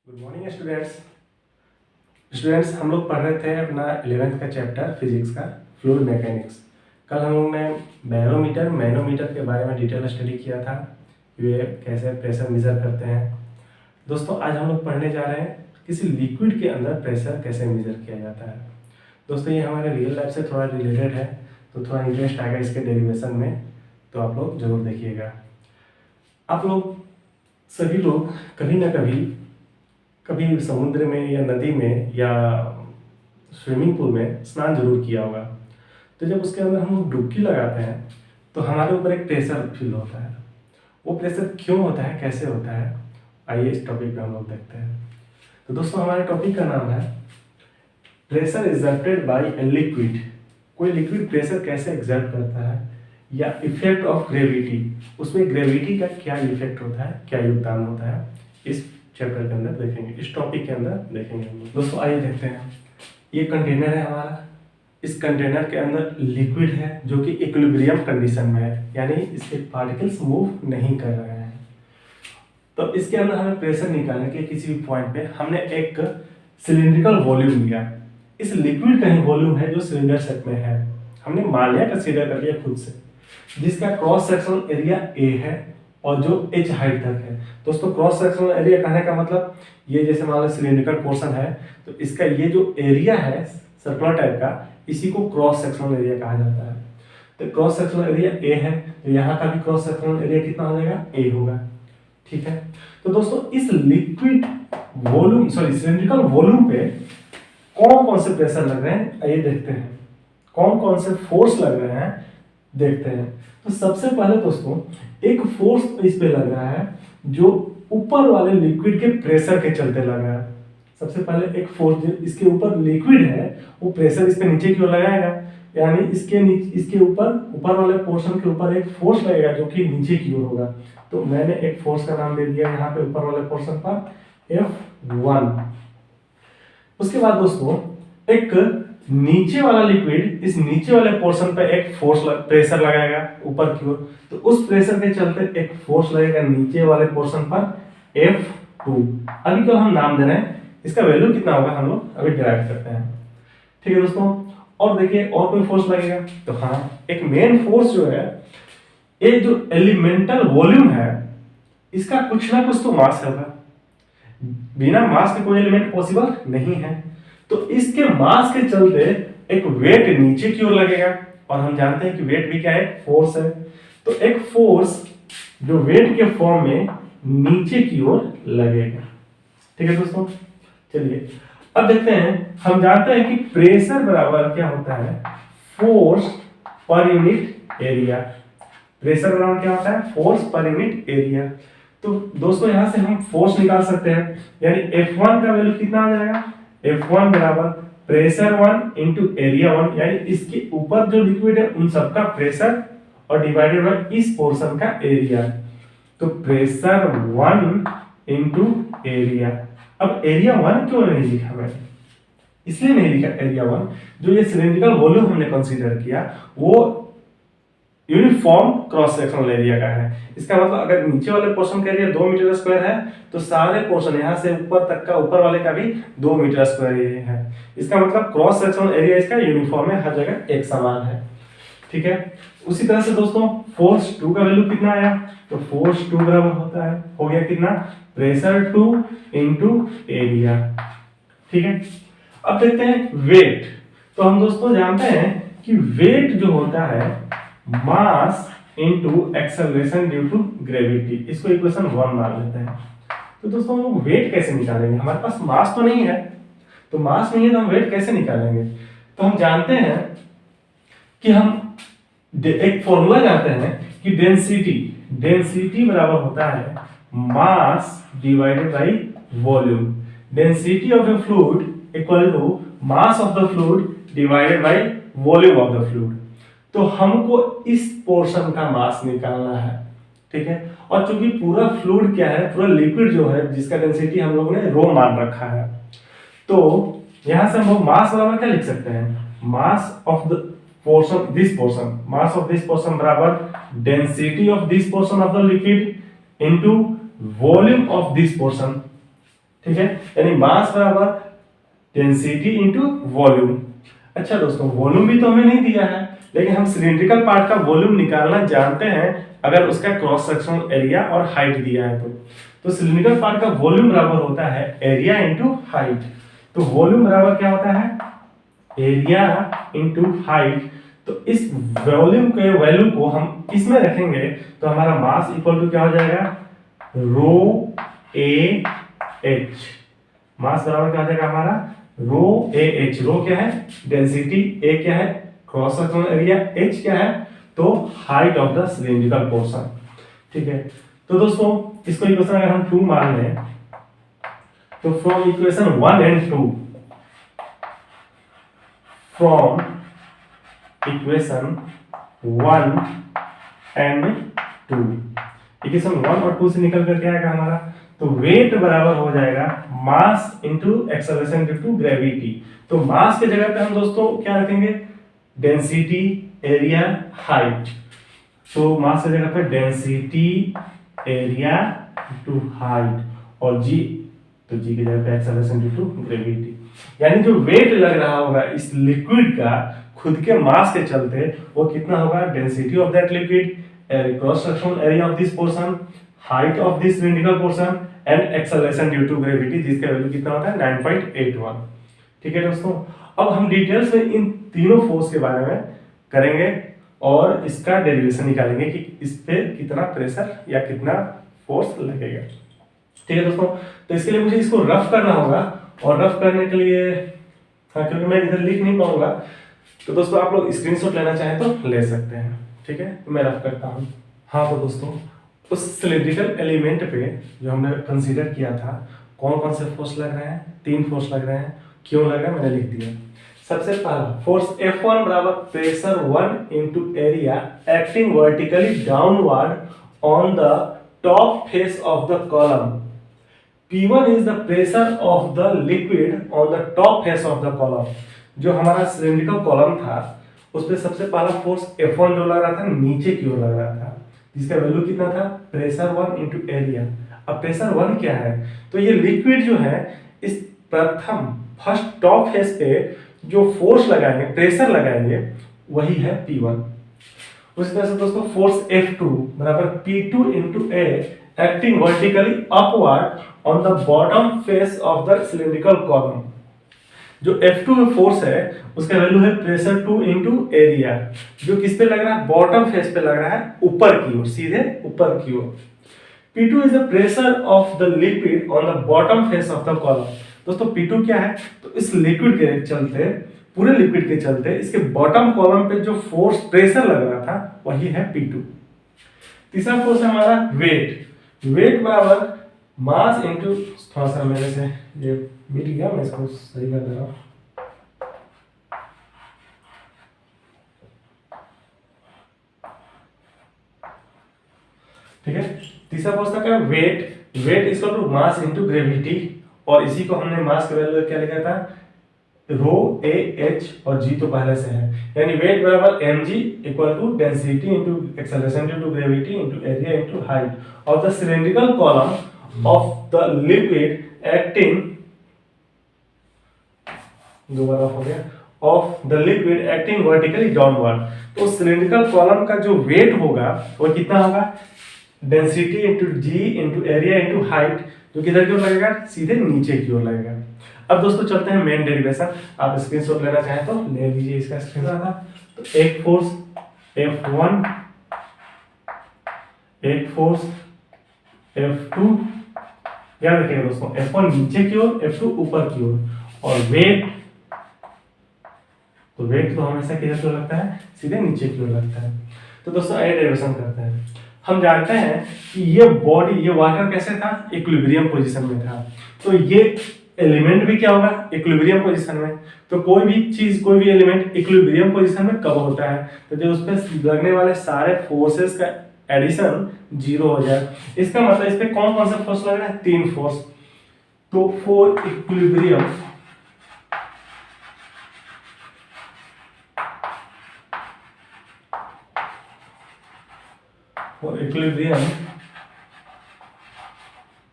Good morning students हम लोग पढ़ रहे थे अपना 11th का चैप्टर फिजिक्स का फ्लूइड मैकेनिक्स। कल हम लोग ने बैरोमीटर मैनोमीटर के बारे में डिटेल स्टडी किया था, ये कैसे प्रेशर मेजर करते हैं। दोस्तों आज हम लोग पढ़ने जा रहे हैं किसी लिक्विड के अंदर प्रेशर कैसे मेजर किया जाता है। दोस्तों ये हमारे रियल लाइफ से थोड़ा रिलेटेड है, तो थोड़ा इंटरेस्ट आएगा इसके डेरिवेशन में, तो आप लोग जरूर देखिएगा। आप लोग सभी लोग कभी ना कभी समुद्र में या नदी में या स्विमिंग पूल में स्नान जरूर किया होगा। तो जब उसके अंदर हम डुबकी लगाते हैं तो हमारे ऊपर एक प्रेशर फील होता है। वो प्रेशर क्यों होता है, कैसे होता है, आइए इस टॉपिक पे हम लोग देखते हैं। तो दोस्तों हमारे टॉपिक का नाम है pressure exerted by a liquid. कोई लिक्विड प्रेशर कैसे एक्सर्ट करता है, या इफेक्ट ऑफ ग्रेविटी, उसमें ग्रेविटी का क्या इफेक्ट होता है, क्या योगदान होता है, इस चैप्टर के अंदर देखेंगे, इस टॉपिक के अंदर देखेंगे हम लोग। दोस्तों आइए देखते हैं। ये कंटेनर है हमारा, इस कंटेनर के अंदर लिक्विड है जो कि इक्विलिब्रियम कंडीशन में है, यानी इसके पार्टिकल्स मूव नहीं कर रहे हैं। तो इसके अंदर हमें प्रेशर निकालने के लिए किसी भी पॉइंट पे हमने एक सिलिंड्रिकल वॉल्यूम लिया। इस लिक्विड का ही वॉल्यूम है जो सिलेंडर शेप में है, हमने मान लिया, कंसीडर कर लिया खुद से, जिसका क्रॉस सेक्शनल एरिया ए है और जो h हाइट तक है। दोस्तों क्रॉस सेक्शनल एरिया कहने का मतलब ये जैसे मान लो सिलिंड्रिकल पोर्शन है, तो इसका ये जो एरिया है सर्कुलर टाइप का, इसी को क्रॉस सेक्शनल एरिया कहा जाता है। तो क्रॉस सेक्शनल एरिया ए है, तो यहाँ का भी क्रॉस सेक्शनल एरिया कितना हो जाएगा, ए होगा। ठीक है, तो दोस्तों इस लिक्विड वॉल्यूम सिलिंड्रिकल वॉल्यूम पे कौन कौन से प्रेशर लग रहे हैं, आइए देखते हैं। कौन कौन से फोर्स लग रहे हैं देखते हैं। तो सबसे पहले दोस्तों एक फोर्स इस पे लग रहा है जो ऊपर वाले लिक्विड के प्रेशर के चलते लग रहा है। सबसे पहले एक फोर्स जो इसके ऊपर लिक्विड है वो प्रेशर इस पे नीचे की ओर लगाएगा, यानी इसके ऊपर वाले पोर्शन के ऊपर एक फोर्स लगेगा जो कि नीचे की ओर होगा। तो मैंने एक फोर्स का नाम दे दिया यहाँ पे ऊपर वाले पोर्शन पर F1। उसके बाद दोस्तों एक नीचे वाला लिक्विड इस नीचे वाले पोर्शन पे एक प्रेशर लगाएगा ऊपर की ओर, तो उस प्रेशर के चलते एक फोर्स लगेगा नीचे वाले पोर्शन पर F2। अभी को हम नाम दे रहे हैं, इसका वैल्यू कितना होगा हम लोग अभी डिराइव करते हैं। ठीक है दोस्तों, और देखिए और कोई फोर्स लगेगा, तो हाँ एक मेन फोर्स जो है, ये जो एलिमेंटल वॉल्यूम है इसका कुछ ना कुछ तो मास होगा, बिना मास के कोई एलिमेंट पॉसिबल नहीं है। तो इसके मास के चलते एक वेट नीचे की ओर लगेगा, और हम जानते हैं कि वेट भी क्या है, फोर्स है। तो एक फोर्स जो वेट के फॉर्म में नीचे की ओर लगेगा। ठीक है दोस्तों, चलिए अब देखते हैं। हम जानते हैं कि प्रेशर बराबर क्या होता है, force per unit area. Pressure बराबर क्या होता है, फोर्स पर यूनिट एरिया। तो दोस्तों यहां से हम फोर्स निकाल सकते हैं, यानी F1 का वैल्यू कितना आ जाएगा, F1 बराबर प्रेशर 1 इंटू एरिया 1, यानी इसके ऊपर जो लिक्विड है उन सबका प्रेशर और डिवाइडेड बाय इस पोर्शन का एरिया। तो प्रेशर 1 इंटू एरिया। अब एरिया 1 क्यों नहीं लिखा मैंने, इसलिए नहीं लिखा एरिया 1, जो ये सिलिंड्रिकल वॉल्यूम हमने कंसीडर किया वो यूनिफॉर्म क्रॉस सेक्शनल एरिया का है। इसका मतलब अगर नीचे वाले पोर्शन का एरिया 2 मीटर स्क्वायर है, तो सारे पोर्शन यहाँ से ऊपर तक का, ऊपर वाले का भी 2 मीटर स्क्वायर है। इसका मतलब क्रॉस सेक्शनल एरिया इसका यूनिफॉर्म है, हर जगह एक समान है। ठीक है, उसी तरह से दोस्तों फोर्स 2 का वैल्यू कितना आया, तो फोर्स 2 बराबर होता है, हो गया कितना, प्रेशर 2 इंटू एरिया। ठीक है, अब देखते हैं वेट। तो हम दोस्तों जानते हैं कि वेट जो होता है mass into acceleration due to gravity, इसको इक्वेशन 1 मान लेते हैं। तो दोस्तों हम वेट कैसे निकालेंगे, हमारे पास मास तो नहीं है, तो मास नहीं है तो हम वेट कैसे निकालेंगे। तो हम जानते हैं कि हम एक फॉर्मूला जानते हैं कि डेंसिटी बराबर होता है mass divided by volume. Density of a fluid equal to mass of the fluid divided by volume of the fluid. तो हमको इस पोर्शन का मास निकालना है। ठीक है, और चूंकि पूरा फ्लूइड क्या है, पूरा लिक्विड जो है जिसका डेंसिटी हम लोगों ने रो मान रखा है, तो यहां से हम लोग मास बराबर क्या लिख सकते हैं, mass of the portion, this portion, mass of this portion बराबर density of this portion of the liquid into volume of this portion. ठीक है, यानी मास बराबर डेंसिटी इंटू वॉल्यूम। अच्छा दोस्तों, वॉल्यूम भी तो हमें नहीं दिया है, लेकिन हम सिलिंड्रिकल पार्ट का वॉल्यूम निकालना जानते हैं अगर उसका क्रॉस सेक्शनल एरिया और हाइट दिया है तो सिलिंड्रिकल पार्ट का वॉल्यूम बराबर होता है एरिया इंटू हाइट। तो वॉल्यूम बराबर क्या होता है, एरिया इंटू हाइट। तो इस वॉल्यूम के वैल्यू को हम इसमें रखेंगे तो हमारा मास इक्वल टू क्या हो जाएगा, रो ए एच। मास बराबर क्या हो जाएगा हमारा, रो ए एच। रो क्या है, डेंसिटी, ए क्या है, क्रॉस सेक्शनल एरिया, एच क्या है, तो height of the cylindrical portion. ठीक है, तो दोस्तों इसको इक्वेशन अगर हम 2 मान लें तो from equation 1 and 2, from equation 1 and 2, equation 1 और 2 से निकल कर क्या आएगा हमारा, तो वेट बराबर हो जाएगा mass into acceleration due to gravity. तो मास के जगह पे हम दोस्तों क्या रखेंगे, डेंसिटी, एरिया, हाइट। तो मास की जगह पे डेंसिटी, एरिया टू हाइट, और जी, तो जी की जगह पे एक्सेलरेशन ड्यू टू ग्रेविटी। यानी जो वेट लग रहा होगा इस लिक्विड का खुद के मास के चलते, वो कितना होगा, density of that liquid, cross sectional area of this portion, height of this cylindrical portion and acceleration due to gravity, जिसका वैल्यू कितना होता है 9.81। ठीक है दोस्तों, अब हम डिटेल्स में इन तीनों फोर्स के बारे में करेंगे और इसका डेरिवेशन निकालेंगे कि इस पे कितना प्रेशर या कितना फोर्स लगेगा। ठीक है दोस्तों, तो इसके लिए मुझे इसको रफ करना होगा, और रफ करने के लिए क्योंकि मैं इधर लिख नहीं पाऊंगा, तो दोस्तों आप लोग स्क्रीनशॉट लेना चाहें तो ले सकते हैं। ठीक है, तो मैं रफ करता हूँ। हाँ तो दोस्तों, उस सिलिंड्रिकल एलिमेंट पे जो हमने कंसीडर किया था, कौन कौन से फोर्स लग रहे हैं, 3 फोर्स लग रहे हैं। क्यों लग रहा है मैंने लिख दिया। सबसे पहला फोर्स F1 बराबर pressure 1 into area acting vertically downward on the top face of the column. P1 is the pressure of the liquid on the top face of the column. जो हमारा सिलिंड्रिकल कॉलम था उस पे सबसे पहला force F1 जो लग रहा था, नीचे की ओर लग रहा था, जिसका वैल्यू कितना था, प्रेशर 1 इनटू एरिया। अब प्रेशर 1 क्या है, तो ये लिक्विड जो है इस फर्स्ट टॉप फेस पे जो फोर्स लगाएंगे, प्रेशर लगाएंगे, वही है P1। उसी तरह से दोस्तों फोर्स F2 बराबर P2 into A acting vertically upward on the bottom face of the cylindrical column. जो F2 फोर्स है उसका वैल्यू है प्रेशर 2 इनटू एरिया, जो किस पे लग रहा है, बॉटम फेस पे लग रहा है, ऊपर की ओर, सीधे ऊपर की ओर। P2 is the pressure of the liquid on the bottom face of the column. दोस्तों P2 क्या है, तो इस लिक्विड के चलते, पूरे लिक्विड के चलते इसके बॉटम कॉलम पे जो फोर्स प्रेशर लग रहा था वही है P2। तीसरा फोर्स है हमारा वेट। वेट बराबर मास इनटू, थोड़ा सा मेरे से ये मिट गया, मैं इसको सही कर दे रहा हूं। ठीक है, तीसरा फोर्स था क्या, weight. Weight is equal to mass into gravity, और इसी को हमने मास का वैल्यू क्या लिखा था, रो ए एच, और जी तो पहले से है, यानी वेट बराबर mg equal to density into acceleration into gravity into area into height of the cylindrical column of the liquid acting, दोबारा हो गया, of the liquid acting vertically downward. तो सिलिंड्रिकल कॉलम का जो वेट होगा वो कितना होगा, density into g into area into height, जो किधर की ओर लगेगा, सीधे नीचे की ओर लगेगा। अब दोस्तों चलते हैं मेन डेरिवेशन। आप स्क्रीनशॉट लेना चाहें तो ले लीजिए इसका स्क्रीनशॉट। तो एक फोर्स F1, एक फोर्स F2, याद रखिएगा दोस्तों, F1 नीचे की ओर, F2 ऊपर की ओर, और वेट, तो वेट तो हमेशा किधर की ओर लगता है, सीधे नीचे की ओर लगता है। तो दोस्तों आइए डेरिवेशन करते हैं। हम जानते हैं कि ये बॉडी, ये वाटर कैसे था, इक्विलिब्रियम पोजीशन में था, तो ये एलिमेंट भी क्या होगा, इक्विलिब्रियम पोजीशन में। तो कोई भी चीज, कोई भी एलिमेंट इक्विलिब्रियम पोजीशन में कब होता है, तो जब उस पे लगने वाले सारे फोर्सेस का एडिशन 0 हो जाए। इसका मतलब इस पे कौन कौन सा फोर्स लग रहा है, 3 फोर्स। तो for equilibrium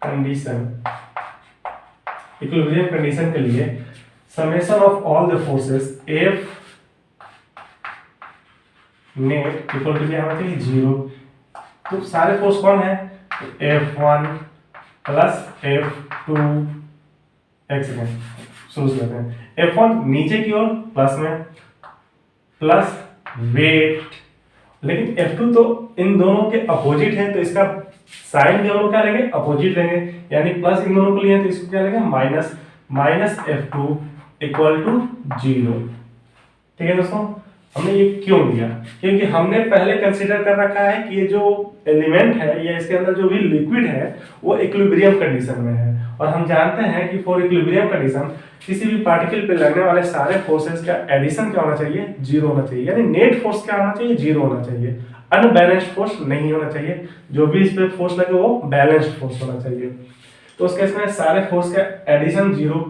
condition equilibrium condition के लिए summation of all the forces F net equal to क्या होना चाहिए 0। तो सारे फोर्स कौन है, F1 प्लस F2, एक सेकेंड शुरू से करते हैं। F1 नीचे की ओर प्लस में प्लस वेट, लेकिन F2 तो इन दोनों के अपोजिट है, तो इसका साइन भी हम लोग क्या लेंगे, अपोजिट लेंगे, यानी प्लस इन दोनों को लिए तो इसको क्या लेंगे minus, minus F2 equal to 0। ठीक है दोस्तों, हमने ये क्यों लिया, क्योंकि हमने पहले कंसीडर कर रखा है कि ये जो एलिमेंट है या इसके अंदर जो भी लिक्विड है वो इक्विलिब्रियम कंडीशन में है, और हम जानते हैं कि फॉर इक्विलिब्रियम कंडीशन किसी भी पार्टिकल पे लगने वाले सारे फोर्सेस का एडिशन क्या होना चाहिए, 0 होना चाहिए, यानी नेट फोर्स क्या होना चाहिए, 0 होना चाहिए, अनबैलेंस्ड फोर्स नहीं होना चाहिए, जो भी इस पे फोर्स लगे वो बैलेंस्ड फोर्स होना चाहिए। तो उस केस में सारे फोर्स का एडिशन 0,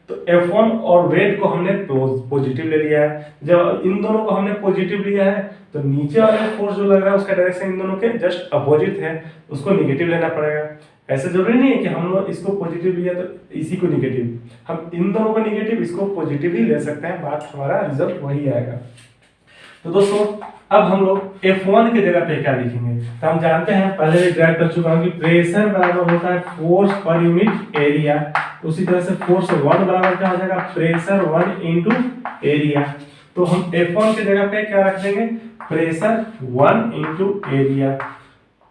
तो F1 और वेट को हमने पॉजिटिव ले लिया है, जब इन दोनों को हमने पॉजिटिव लिया है तो नीचे वाला फोर्स जो लग रहा है उसका डायरेक्शन इन दोनों के जस्ट अपोजिट है, उसको निगेटिव लेना पड़ेगा। ऐसे जरूरी नहीं है कि हम लोग इसको पॉजिटिव लिया तो इसी को निगेटिव, हम इन दोनों को निगेटिव इसको पॉजिटिव ही ले सकते हैं, बात हमारा रिजल्ट वही आएगा। तो दोस्तों अब हम लोग F1 की जगह पे क्या लिखेंगे, तो हम जानते हैं पहले भी ड्राइव कर चुका हूं कि प्रेशर बराबर होता है फोर्स पर यूनिट एरिया, उसी तरह से फोर्स 1 बराबर क्या हो जाएगा, प्रेशर 1 इनटू एरिया। तो हम F1 की जगह पे क्या रख देंगे, pressure 1 into area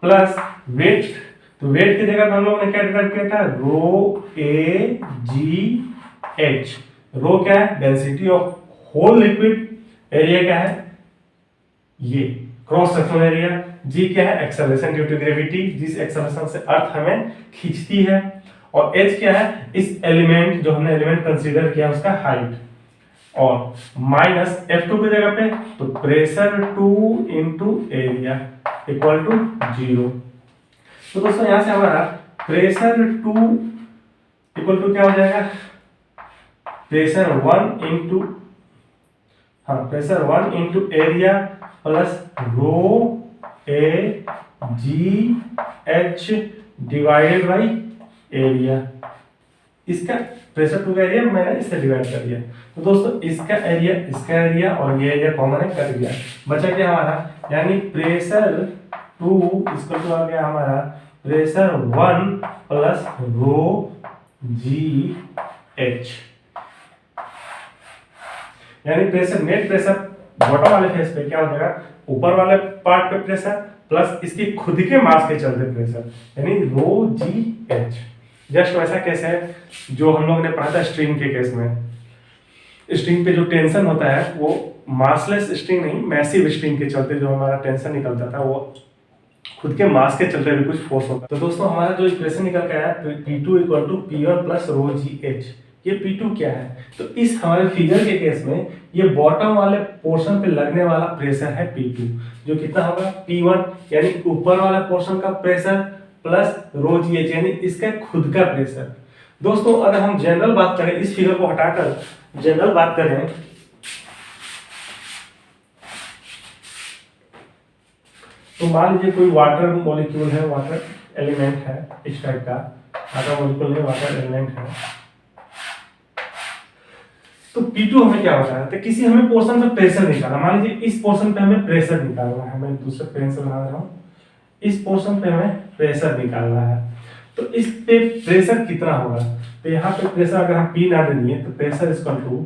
plus weight, तो वेट की जगह पे हम लोगों ने क्या ड्राइव किया था, रो ए जी एच। रो क्या है, density of whole liquid, area क्या है ये क्रॉस सेक्शनल एरिया, जी क्या है एक्सेलरेशन ड्यू टू ग्रेविटी, जिस एक्सेलरेशन से अर्थ हमें खींचती है, और एच क्या है इस एलिमेंट जो हमने एलिमेंट कंसीडर किया उसका हाइट, और माइनस F2 की जगह पे तो pressure 2 into area equal to 0। तो दोस्तों यहां से हमारा प्रेशर 2 इक्वल टू क्या हो जाएगा, pressure 1 into pressure 1 into area plus row A ji H divided by area. इसका प्रेशर 2 का एरिया मैंने इससे डिवाइड कर दिया, तो दोस्तों इसका एरिया और ये एरिया कॉमन है, कर दिया, बचा क्या हमारा, यानी प्रेशर 2 इसका तो आ गया हमारा pressure 1 plus rho g H, यानी प्रेशर नेट प्रेशर बॉटम वाले फेस पे क्या हो जाएगा, ऊपर वाले पार्ट पे प्रेशर प्लस इसकी खुद के मास के चलते प्रेशर, यानी रो जी एच। जस्ट वैसा केस है जो हम लोग ने पढ़ा था स्ट्रिंग के केस में, स्ट्रिंग पे जो टेंशन होता है वो मासलेस स्ट्रिंग नहीं, मैसिव स्ट्रिंग के चलते जो हमारा टेंशन निकलता था वो खुद के मास के चलते भी कुछ फोर्स होता है। तो दोस्तों हमारा जो इक्वेशन निकल के आया P2 equal to P1 plus rho g h, ये P2 क्या है, तो इस हमारे फिगर के केस में ये बॉटम वाले पोर्शन पे लगने वाला प्रेशर है P2, जो कितना होगा P1 यानी ऊपर वाला पोर्शन का pressure plus rho g H यानी इसका खुद का प्रेशर। दोस्तों अगर हम जनरल बात करें, इस फिगर को हटाकर जनरल बात करें, तो मान लीजिए कोई वाटर मॉलिक्यूल है, वाटर एलिमेंट है, इस टाइप का वाटर मॉलिक्यूल है, वाटर एलिमेंट है, तो P2 हमें क्या बताया था, किसी हमें पोर्शन पे प्रेशर निकालना, मान लीजिए इस पोर्शन पे हमें प्रेशर निकालना है, मैं दूसरे पेन से बना रहा हूं, इस पोर्शन पे हमें प्रेशर निकालना है, तो इस पे प्रेशर कितना होगा, तो यहाँ पे प्रेशर अगर हम P ना दे दिए तो प्रेशर इक्वल टू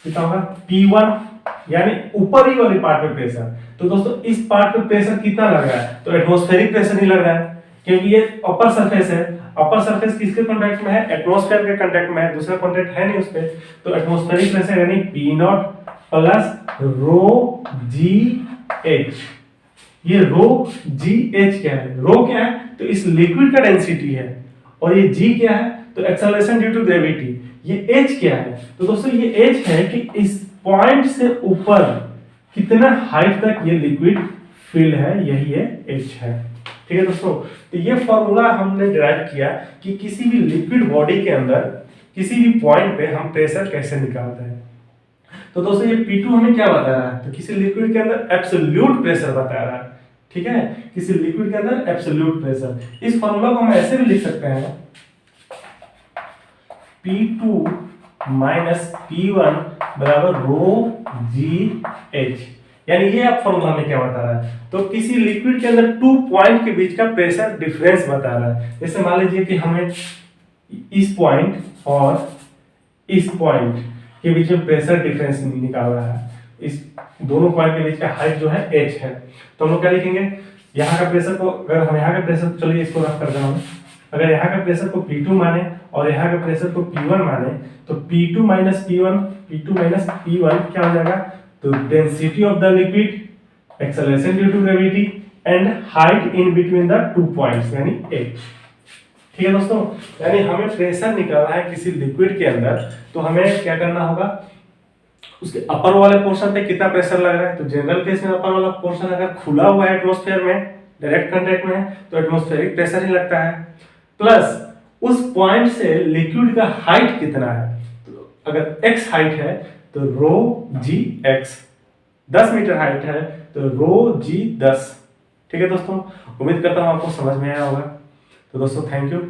कितना होगा P1 यानी ऊपर ही वाली पार्ट पे प्रेशर। तो दोस्तों इस पार्ट पे प्रेशर कितना लग रहा है, तो एटमॉस्फेरिक प्रेशर ही लग रहा है, क्योंकि ये अपर सरफेस है, अपर सरफेस किसके कांटेक्ट में है, एटमॉस्फेयर के कांटेक्ट में है, दूसरा कांटेक्ट है नहीं उस पे, तो एटमॉस्फेरिक प्रेशर यानी P0 plus rho g h. ये रो जी एच क्या है, रो क्या है, तो इस लिक्विड का डेंसिटी है, और ये जी क्या है, तो एक्सेलरेशन ड्यू टू ग्रेविटी। ये एच क्या है, तो दोस्तों ये एच है कि इस पॉइंट से ऊपर कितना हाइट तक ये लिक्विड फिल्ड है, यही ये एच है। ठीक है दोस्तों, तो ये फॉर्मूला हमने डिराइव किया कि किसी भी लिक्विड बॉडी के अंदर किसी भी पॉइंट पे हम प्रेशर कैसे निकालते हैं। तो दोस्तों ये P2 हमें क्या बता रहा है, तो किसी लिक्विड के अंदर एब्सोल्यूट प्रेशर बता रहा है, ठीक है, किसी लिक्विड के अंदर एब्सोल्यूट प्रेशर। इस फॉर्मूला को हम ऐसे भी लिख सकते हैं P2 माइनस P1 बराबर रो जी एच। यानी ये आप फॉर्मूला हमें क्या बता रहा है, तो किसी लिक्विड के अंदर 2 पॉइंट के बीच का प्रेशर डिफरेंस बता रहा है। जैसे मान लीजिए कि हमें इस पॉइंट और इस पॉइंट के बीच में प्रेशर डिफरेंस निकाल रहा है। इस दोनों पॉइंट के बीच का हाइट जो है h है, तो हम लोग क्या लिखेंगे, यहाँ का प्रेशर को, अगर हम यहाँ का प्रेशर, चलिए इसको रफ कर देना, अगर यहाँ का प्रेशर को P2 माने और यहाँ का प्रेशर को P1 माने, तो P2 माइनस P1 क्या हो जाएगा, तो density of the liquid, acceleration due to gravity and height in between the 2 points यानी h। ठीक है दोस्तों, यानी हमें प्रेशर निकालना है किसी लिक्विड के अंदर, तो हमें क्या करना होगा, उसके अपर वाले पोर्शन पे कितना प्रेशर लग रहा है। तो जनरल केस में अपर वाला पोर्शन अगर खुला हुआ है एटमॉस्फेयर में, डायरेक्ट कांटेक्ट में है, तो एटमॉस्फेरिक प्रेशर ही लगता है, प्लस उस पॉइंट से लिक्विड का हाइट कितना है। तो अगर x हाइट है तो रो जी एक्स, 10 मीटर हाइट है तो रो जी 10। ठीक है दोस्तों, उम्मीद करता हूँ आपको समझ में आया होगा। तो दोस्तों थैंक यू,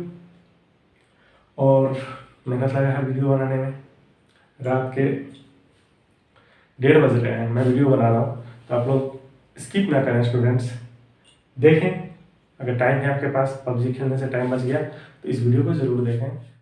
और मेहनत लगा है वीडियो बनाने में। रात के 1:30 बज रहे हैं, मैं वीडियो बना रहा हूँ, तो आप लोग स्किप ना करें स्टूडेंट्स, देखें। अगर टाइम है आपके पास, पबजी खेलने से टाइम बच गया तो इस वीडियो को ज़रूर देखें।